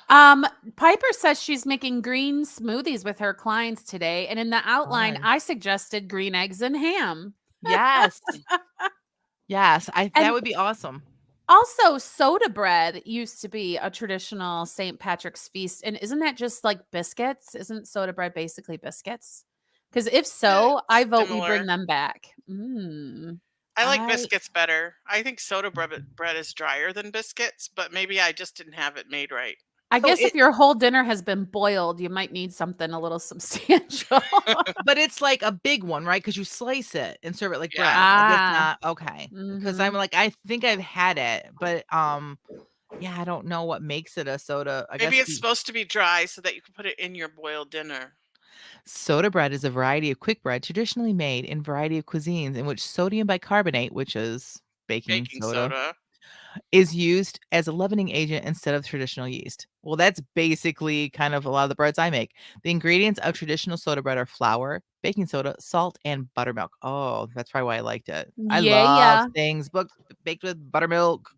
Piper says she's making green smoothies with her clients today. And in the outline, Fun. I suggested green eggs and ham. Yes. Yes. That And- would be awesome. Also, soda bread used to be a traditional St. Patrick's feast. And isn't that just like biscuits? Isn't soda bread basically biscuits? Because if so, I vote we bring them back. I like biscuits better. I think soda bread is drier than biscuits, but maybe I just didn't have it made right. I guess if your whole dinner has been boiled, you might need something a little substantial. But it's like a big one, right? Because you slice it and serve it like bread. Yeah. Like, it's not okay. Because I'm like, I think I've had it, but yeah, I don't know what makes it a soda. Maybe it's supposed to be dry so that you can put it in your boiled dinner. Soda bread is a variety of quick bread traditionally made in a variety of cuisines in which sodium bicarbonate, which is baking soda, is used as a leavening agent instead of traditional yeast. Well, that's basically kind of a lot of the breads I make. The ingredients of traditional soda bread are flour, baking soda, salt, and buttermilk. Oh, that's probably why I liked it. I love things baked with buttermilk.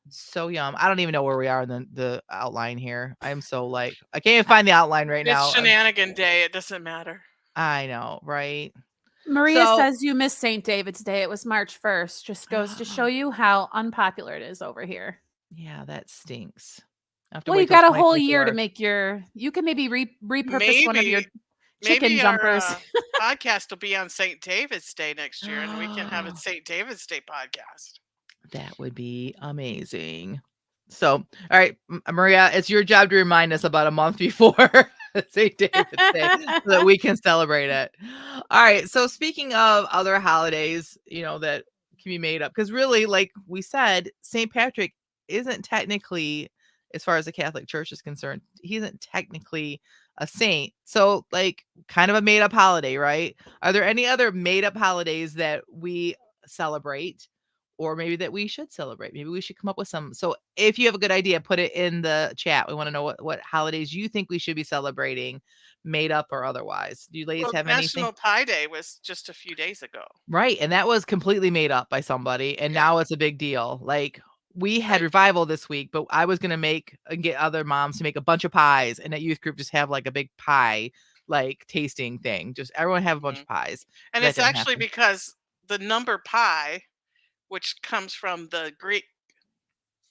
So yum. I don't even know where we are in the outline here. I'm so like, I can't even find the outline right now. It's Shenanigans Day. It doesn't matter. I know, right? Maria says you missed St. David's Day. It was March 1st. Just goes to show you how unpopular it is over here. Yeah, that stinks. Well, you got a whole year to make you can maybe repurpose one of your chicken jumpers. Our podcast will be on St. David's Day next year, and we can have a St. David's Day podcast. That would be amazing. So, all right, Maria, it's your job to remind us about a month before. St. David's Day so that we can celebrate it. All right. So speaking of other holidays, that can be made up, because really, like we said, St. Patrick isn't technically, as far as the Catholic Church is concerned, he isn't technically a saint. So like kind of a made up holiday, right? Are there any other made up holidays that we celebrate? Or maybe that we should celebrate. Maybe we should come up with some. So if you have a good idea, put it in the chat. We want to know what holidays you think we should be celebrating, made up or otherwise. Do you ladies Well, have anything? National Pie Day was just a few days ago. Right. And that was completely made up by somebody. And Yeah. now it's a big deal. Like we had Right. revival this week, but I was going to make and get other moms to make a bunch of pies, and at youth group just have like a big pie, like tasting thing. Just everyone have a bunch Mhm. of pies. And That it's didn't actually happen. because the number pi, which comes from the Greek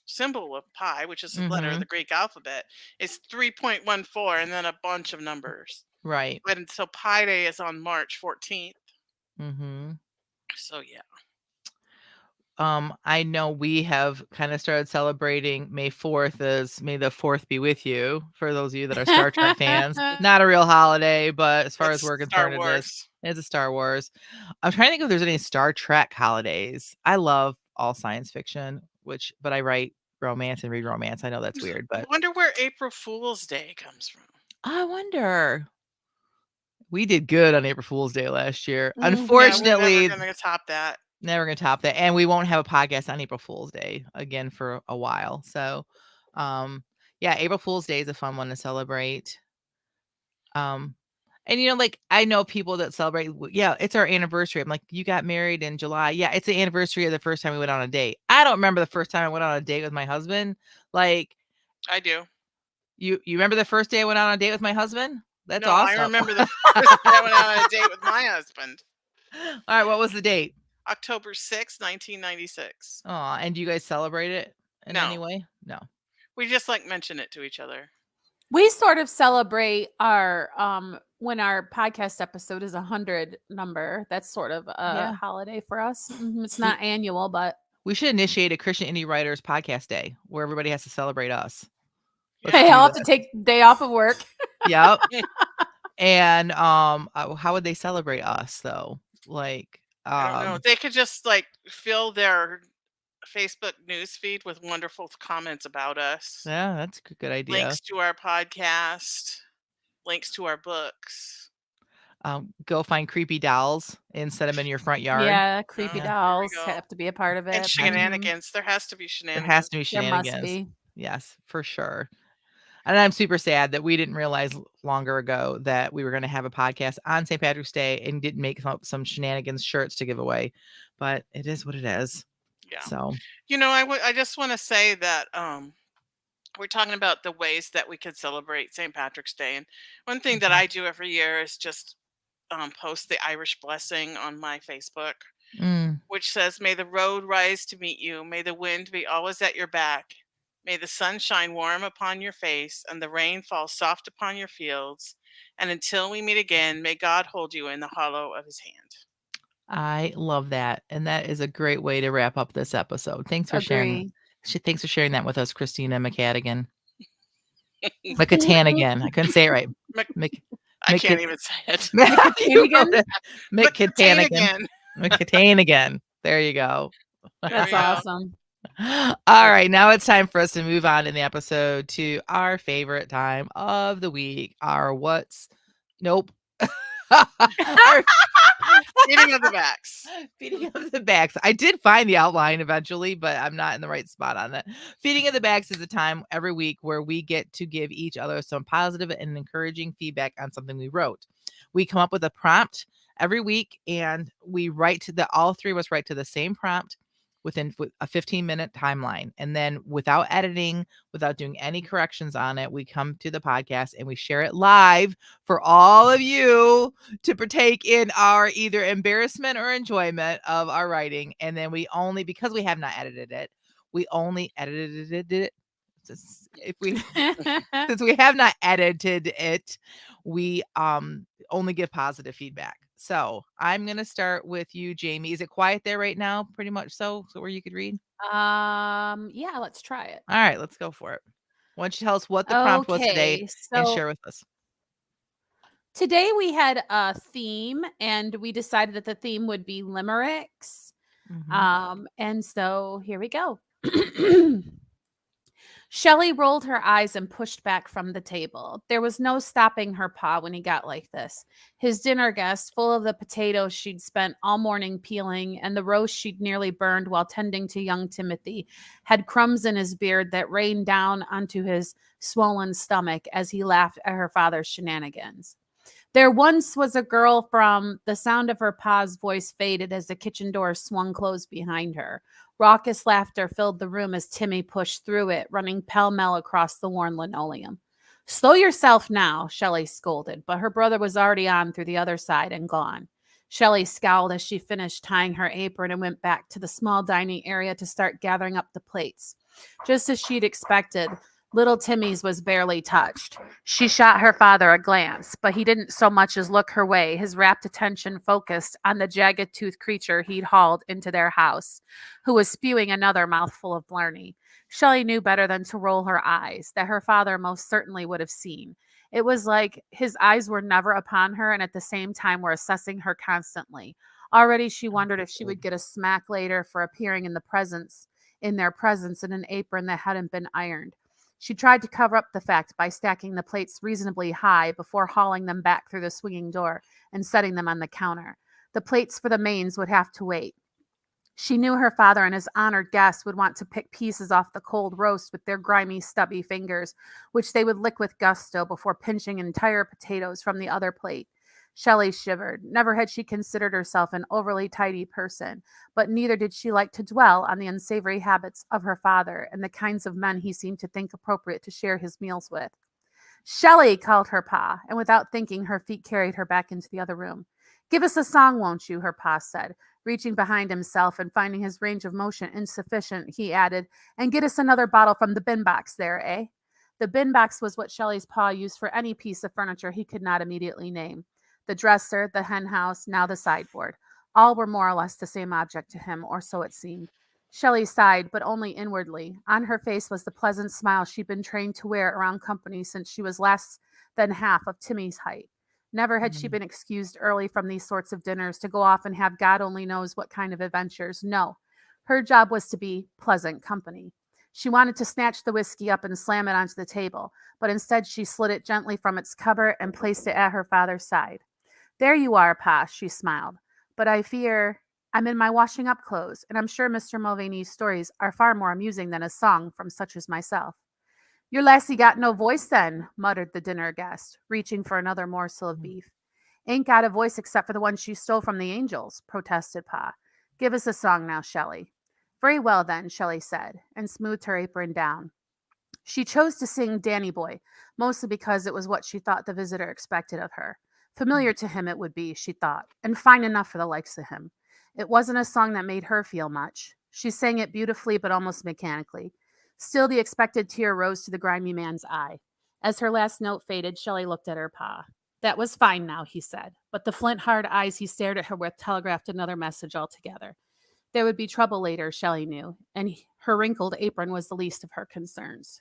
symbol of pi, which is a letter of Mm-hmm. the Greek alphabet, is 3.14 and then a bunch of numbers. Right. But so Pi Day is on March 14th. Mm-hmm. So yeah. I know we have kind of started celebrating May 4th as May the 4th be with you, for those of you that are Star Trek fans. Not a real holiday, but as far as It's we're Star concerned, it is. Wars. It's a Star Wars. I'm trying to think if there's any Star Trek holidays. I love all science fiction, but I write romance and read romance. I know that's weird, I but wonder where April Fool's Day comes from. I wonder. We did good on April Fool's Day last year. Mhm. Yeah, we're Unfortunately, never gonna top that. never gonna top that, and we won't have a podcast on April Fool's Day again for a while. So, yeah, April Fool's Day is a fun one to celebrate. And like I know people that celebrate. Yeah, it's our anniversary. I'm like, you got married in July. Yeah, it's the anniversary of the first time we went on a date. I don't remember the first time I went on a date with my husband. Like, I do. you remember the first day I went on a date with my husband? That's No, I awesome. remember the first day I went out on a date with my husband. All right, what was the date? October 6th, 1996. Oh, and do you guys celebrate it in any No. way? No. We just like mention it to each other. We sort of celebrate our when our podcast episode is 100 number. That's sort of a Yeah. holiday for us. It's not annual, but We should initiate a Christian Indie Writers podcast day where everybody has to celebrate us. Yeah. they do all have to that. take day off of work. Yep. And how would they celebrate us though? Like I don't know. They could just like fill their Facebook news feed with wonderful comments about us. yeah, that's a good idea. Links to our podcast, links to our books. Go find creepy dolls and set them in your front yard. Yeah, creepy Yeah. dolls There we go. have to be a part of it. And Mhm. shenanigans. There has to be There shenanigans. has to be There must shenanigans. be. Yes, for sure. And I'm super sad that we didn't realize longer ago that we were going to have a podcast on St. Patrick's Day and didn't make some shenanigans shirts to give away. But it is what it is. Yeah. So, I just want to say that we're talking about the ways that we could celebrate St. Patrick's Day. And one thing that I do every year is just post the Irish blessing on my Facebook, which says, "May the road rise to meet you. May the wind be always at your back. May the sun shine warm upon your face and the rain fall soft upon your fields. And until we meet again, may God hold you in the hollow of his hand." I love that. And that is a great way to wrap up this episode. Thanks for sharing. Agree. Thanks for sharing that with us, Christina McCadigan. McCatanigan. I couldn't say it right. I can't even say it. McCatanigan? McCatanigan. McCatanigan. There you go. That's we go. awesome. All right, now it's time for us to move on in the episode to our favorite time of the week. Our what's nope. Our Feeding of the backs. Feeding of the backs. I did find the outline eventually, but I'm not in the right spot on that. Feeding of the backs is a time every week where we get to give each other some positive and encouraging feedback on something we wrote. We come up with a prompt every week, and we all three of us write to the same prompt within a 15-minute timeline. And then without editing, without doing any corrections on it, we come to the podcast and we share it live for all of you to partake in our either embarrassment or enjoyment of our writing. And then because we have not edited it, we only edited it. Since we have not edited it, we only give positive feedback. So I'm gonna start with you, Jamie. Is it quiet there right now? Pretty much so where you could read. Yeah, let's try it. All right, let's go for it. Why don't you tell us what the prompt was today and So share with us? Today we had a theme, and we decided that the theme would be limericks. Mhm. And so here we go. Shelley rolled her eyes and pushed back from the table. There was no stopping her pa when he got like this. His dinner guest, full of the potatoes she'd spent all morning peeling and the roast she'd nearly burned while tending to young Timothy, had crumbs in his beard that rained down onto his swollen stomach as he laughed at her father's shenanigans. There once was a girl from the sound of her pa's voice faded as the kitchen door swung closed behind her. Raucous laughter filled the room as Timmy pushed through it, running pell-mell across the worn linoleum. Slow yourself now, Shelley scolded, but her brother was already on through the other side and gone. Shelley scowled as she finished tying her apron and went back to the small dining area to start gathering up the plates. Just as she'd expected, little Timmy's was barely touched. She shot her father a glance, but he didn't so much as look her way, his rapt attention focused on the jagged-toothed creature he'd hauled into their house, who was spewing another mouthful of blarney. Shelley knew better than to roll her eyes, that her father most certainly would have seen. It was like his eyes were never upon her and at the same time were assessing her constantly. Already she wondered if she would get a smack later for appearing in their presence in an apron that hadn't been ironed. She tried to cover up the fact by stacking the plates reasonably high before hauling them back through the swinging door and setting them on the counter. The plates for the mains would have to wait. She knew her father and his honored guests would want to pick pieces off the cold roast with their grimy, stubby fingers, which they would lick with gusto before pinching entire potatoes from the other plate. Shelley shivered. Never had she considered herself an overly tidy person, but neither did she like to dwell on the unsavory habits of her father and the kinds of men he seemed to think appropriate to share his meals with. Shelley, called her pa, and without thinking, her feet carried her back into the other room. Give us a song, won't you? Her pa said. Reaching behind himself and finding his range of motion insufficient, he added, and get us another bottle from the bin box there, eh? The bin box was what Shelley's pa used for any piece of furniture he could not immediately name. The dresser, the hen house, now the sideboard. All were more or less the same object to him, or so it seemed. Shelley sighed, but only inwardly. On her face was the pleasant smile she'd been trained to wear around company since she was less than half of Timmy's height. Never had she Mhm. been excused early from these sorts of dinners to go off and have God only knows what kind of adventures. No, her job was to be pleasant company. She wanted to snatch the whiskey up and slam it onto the table, but instead she slid it gently from its cover and placed it at her father's side. There you are, Pa, she smiled. But I fear I'm in my washing up clothes, and I'm sure Mr. Mulvaney's stories are far more amusing than a song from such as myself. Your lassie got no voice then, muttered the dinner guest, reaching for another morsel of beef. Ain't got a voice except for the one she stole from the angels, protested Pa. Give us a song now, Shelley. Very well then, Shelley said, and smoothed her apron down. She chose to sing Danny Boy, mostly because it was what she thought the visitor expected of her. Familiar to him it would be, she thought, and fine enough for the likes of him. It wasn't a song that made her feel much. She sang it beautifully but almost mechanically. Still, the expected tear rose to the grimy man's eye. As her last note faded, Shelley looked at her pa. That was fine now, he said, but the flint hard eyes he stared at her with telegraphed another message altogether. There would be trouble later, Shelley knew, and her wrinkled apron was the least of her concerns.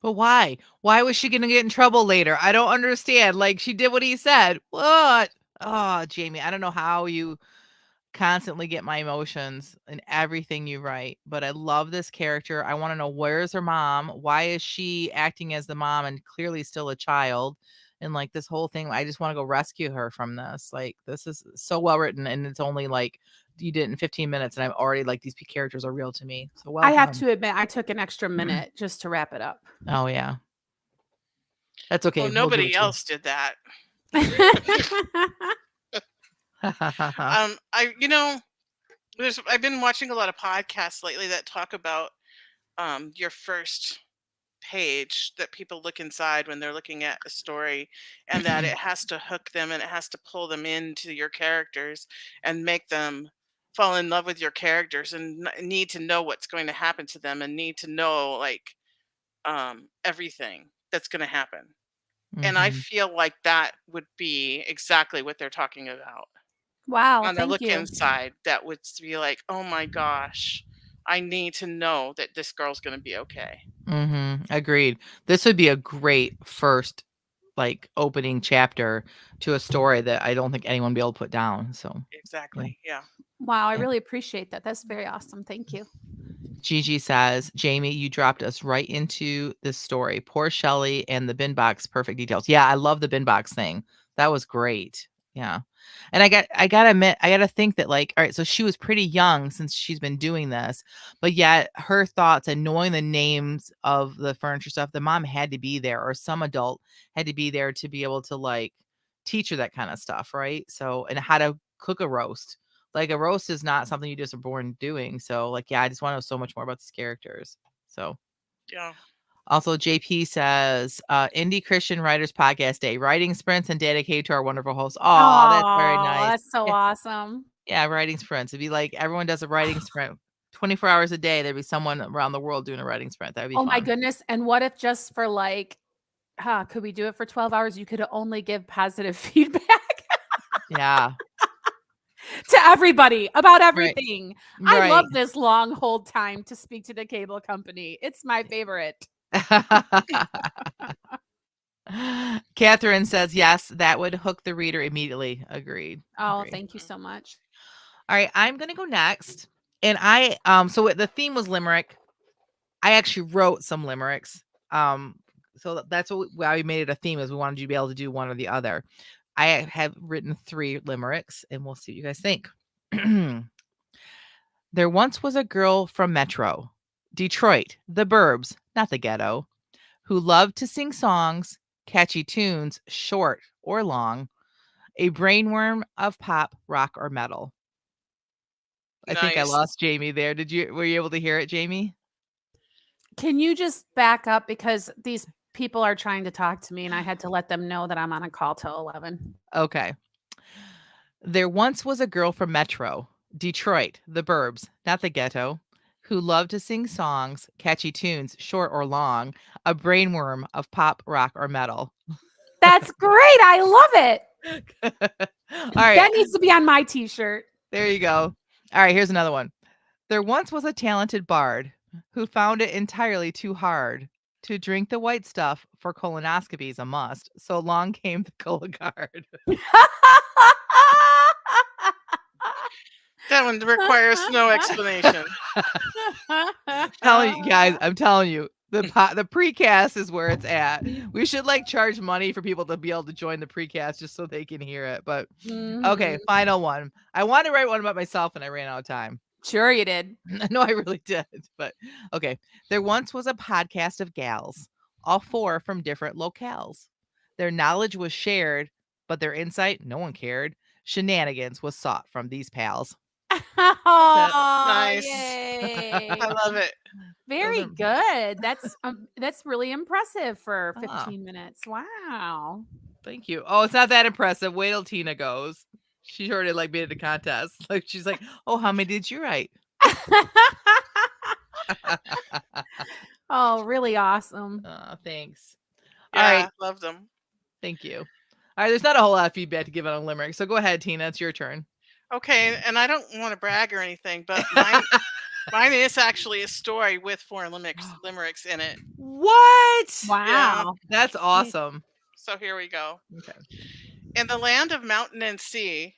But why? Why was she gonna get in trouble later? I don't understand. Like, she did what he said. What? Oh, Jamie, I don't know how you constantly get my emotions in everything you write, but I love this character. I wanna know, where's her mom? Why is she acting as the mom and clearly still a child? And, like, this whole thing, I just wanna go rescue her from this. Like, this is so well written, and it's only, like, you did it in 15 minutes, and I'm already like, these characters are real to me. So I well have done. to admit, I took an extra minute just to wrap it up. Oh, yeah. That's Well, okay. We'll give it nobody to you. else did that. Mhm. I I've been watching a lot of podcasts lately that talk about your first page that people look inside when they're looking at a story, and that it has to hook them and it has to pull them into your characters and make them fall in love with your characters and need to know what's going to happen to them and need to know like everything that's going to happen. And I feel like that would be exactly what they're talking about. Wow, On the thank look you. inside, that would be like, oh my gosh, I need to know that this girl's going to be okay. Agreed. This would be a great first, like opening chapter to a story that I don't think anyone will be able to put down. So yeah. Exactly. Yeah. Wow, I Yeah. really appreciate that. That's very awesome. Thank you. Gigi says, Jamie, you dropped us right into this story. Poor Shelley and the bin box, perfect details. Yeah, I love the bin box thing. That was great. Yeah. And I gotta admit, I gotta think that like, all right, so she was pretty young since she's been doing this, but yet her thoughts and knowing the names of the furniture stuff, the mom had to be there or some adult had to be there to be able to like teach her that kind of stuff, right? So, and how to cook a roast. Like a roast is not something you just are born doing. So like, yeah, I just want to know so much more about these characters. So Yeah. also JP says, Indie Christian Writers Podcast Day, writing sprints and dedicated to our wonderful host. Oh, that's very Oh, nice. that's so Yeah, awesome. yeah, writing sprints. It'd be like everyone does a writing sprint 24 hours a day. There'd be someone around the world doing a writing sprint. That would be Oh my fun. goodness. And what if just for like, could we do it for 12 hours? You could only give positive feedback Yeah. to everybody about Right. everything. I Right. love this long hold time to speak to the cable company. It's my favorite. Catherine says, yes, that would hook the reader immediately. Agreed. Oh, Agreed. thank you so much. All right, I'm gonna go next. And so the theme was limerick. I actually wrote some limericks. So that's why we made it a theme, is we wanted you to be able to do one or the other. I have written 3 limericks, and we'll see what you guys think. There once was a girl from Metro, Detroit, the burbs, not the ghetto, who loved to sing songs, catchy tunes, short or long, a brainworm of pop, rock, or metal. I think I Nice. lost Jamie there. Were you able to hear it, Jamie? Can you just back up because these people are trying to talk to me and I had to let them know that I'm on a call till 11. Okay. There once was a girl from Metro, Detroit, the burbs, not the ghetto, who loved to sing songs, catchy tunes, short or long, a brainworm of pop, rock, or metal. That's great. I love it. All right, That needs to be on my t-shirt. there you go. All right, here's another one. There once was a talented bard who found it entirely too hard to drink the white stuff, for colonoscopies a must. So along came the Cologuard. That one requires no explanation. Telling you guys, I'm telling you, the precast is where it's at. We should like charge money for people to be able to join the precast just so they can hear it. But okay, Mhm. final one. I wanted to write one about myself and I ran out of time. Sure you did. No, I really did. But okay. There once was a podcast of gals, all 4 from different locales. Their knowledge was shared, but their insight, no one cared. Shenanigans was sought from these pals. That's Oh, Nice. yay. I love it. Very are- good. That's really impressive for Oh. 15 minutes. Wow. Thank you. Oh, it's not that impressive. Wait till Tina goes. She already like made it a contest. Like she's like, oh, how many did you write? Oh, really awesome. Thanks. Yeah, All right. love them. Thank you. All right. There's not a whole lot of feedback to give on a limerick. So go ahead, Tina. It's your turn. Okay, and I don't want to brag or anything, but mine is actually a story with 4 limericks in it. What? Wow. That's awesome. So here we go. Okay. In the land of mountain and sea,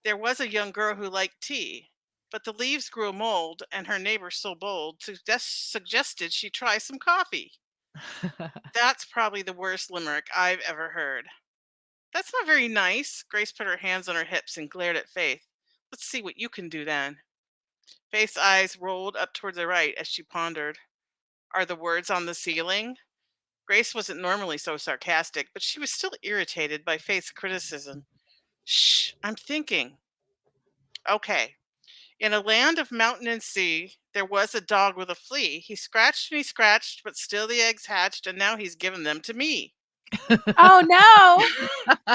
there was a young girl who liked tea, but the leaves grew mold, and her neighbor, so bold, suggested she try some coffee. That's probably the worst limerick I've ever heard. That's not very nice. Grace put her hands on her hips and glared at Faith. Let's see what you can do then. Faith's eyes rolled up toward the right as she pondered. Are the words on the ceiling? Grace wasn't normally so sarcastic, but she was still irritated by Faith's criticism. Shh, I'm thinking. Okay. In a land of mountain and sea, there was a dog with a flea. He scratched and he scratched, but still the eggs hatched, and now he's given them to me. Oh no.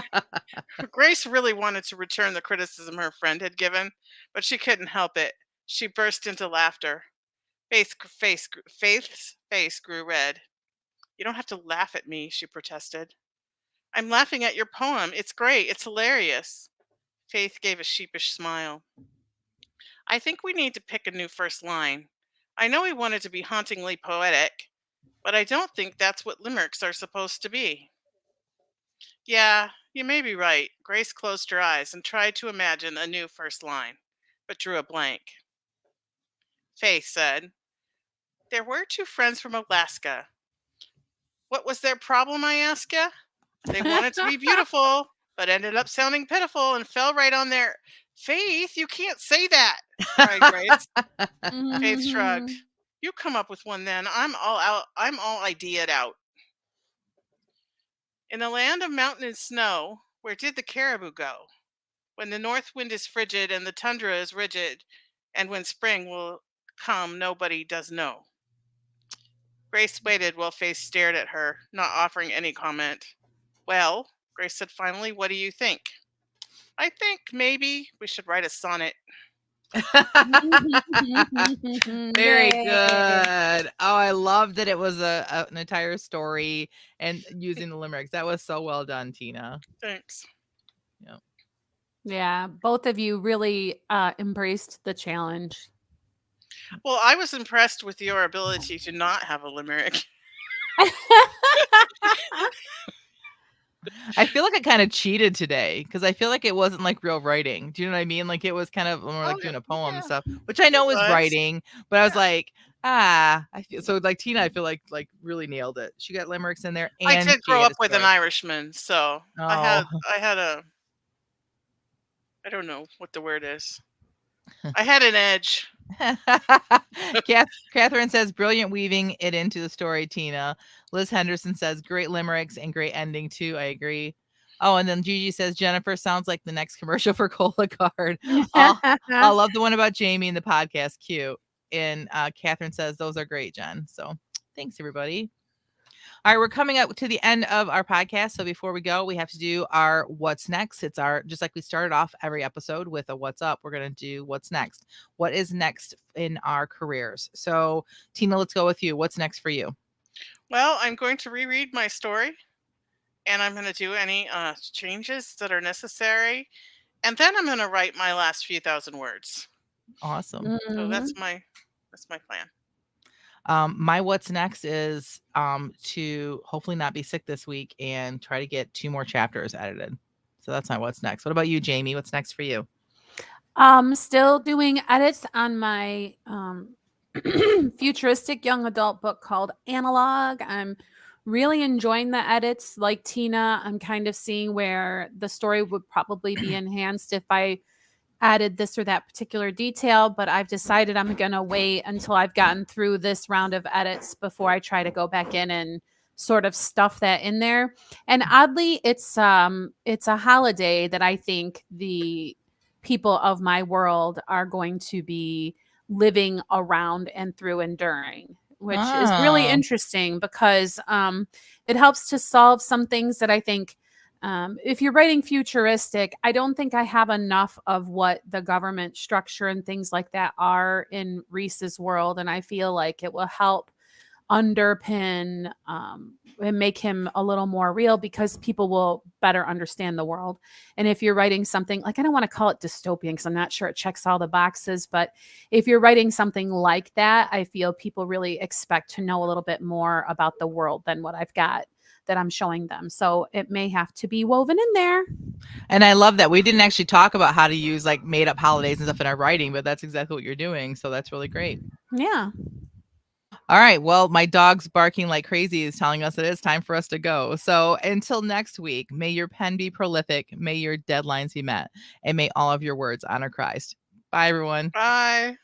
Grace really wanted to return the criticism her friend had given, but she couldn't help it. She burst into laughter. Faith's face grew red. You don't have to laugh at me, she protested. I'm laughing at your poem. It's great. It's hilarious. Faith gave a sheepish smile. I think we need to pick a new first line. I know we want it to be hauntingly poetic, but I don't think that's what limericks are supposed to be. Yeah, you may be right. Grace closed her eyes and tried to imagine a new first line, but drew a blank. Faith said, "There were two friends from Alaska. What was their problem, I ask ya? They wanted to be beautiful, but ended up sounding pitiful and fell right on their Faith, you can't say that, cried Grace. Faith shrugged. You come up with one then. I'm all out. I'm all idea'd out. In the land of mountain and snow, where did the caribou go? When the north wind is frigid and the tundra is rigid, and when spring will come, nobody does know. Grace waited while Faith stared at her, not offering any comment. Well, Grace said finally, what do you think? I think maybe we should write a sonnet. Very Yay. good. Oh, I love that it was an entire story and using the limericks. That was so well done, Tina. Thanks. Yeah. Yeah, both of you really embraced the challenge. Well, I was impressed with your ability to not have a limerick. I feel like I kind of cheated today because I feel like it wasn't like real writing. Do you know what I mean? Like it was kind of more like doing a poem and stuff, which I know It is was. writing, but I was like, I feel so like Tina, I feel like really nailed it. She got limericks in there and I did she grow had up a with an story. Irishman, so I had a I don't know what the word is. I had an edge. Catherine says, brilliant weaving it into the story, Tina. Liz Henderson says, great limericks and great ending, too. I agree. Oh, and then Gigi says, Jennifer sounds like the next commercial for Cola Card. Oh, I love the one about Jamie in the podcast. Cute. And Catherine says, those are great, Jen. So thanks, everybody. All right, we're coming up to the end of our podcast. So before we go, we have to do our what's next. It's our, just like we started off every episode with a what's up, we're going to do what's next. What is next in our careers? So Tina, let's go with you. What's next for you? Well, I'm going to reread my story and I'm going to do any changes that are necessary. And then I'm going to write my last few thousand words. Awesome. So that's my plan. My what's next is to hopefully not be sick this week and try to get 2 more chapters edited. So that's my what's next. What about you, Jamie? What's next for you? Still doing edits on my futuristic young adult book called Analog. I'm really enjoying the edits. Like Tina, I'm kind of seeing where the story would probably be enhanced if I added this or that particular detail, but I've decided I'm going to wait until I've gotten through this round of edits before I try to go back in and sort of stuff that in there. And oddly, it's a holiday that I think the people of my world are going to be living around and through and during, which is really interesting because it helps to solve some things that I think if you're writing futuristic, I don't think I have enough of what the government structure and things like that are in Reese's world. And I feel like it will help underpin and make him a little more real because people will better understand the world. And if you're writing something like, I don't want to call it dystopian because I'm not sure it checks all the boxes, but if you're writing something like that, I feel people really expect to know a little bit more about the world than what I've got that I'm showing them. So it may have to be woven in there. And I love that we didn't actually talk about how to use like made up holidays and stuff in our writing, but that's exactly what you're doing. So that's really great. Yeah. All right. Well, my dog's barking like crazy is telling us it is time for us to go. So until next week, may your pen be prolific, may your deadlines be met, and may all of your words honor Christ. Bye, everyone. Bye.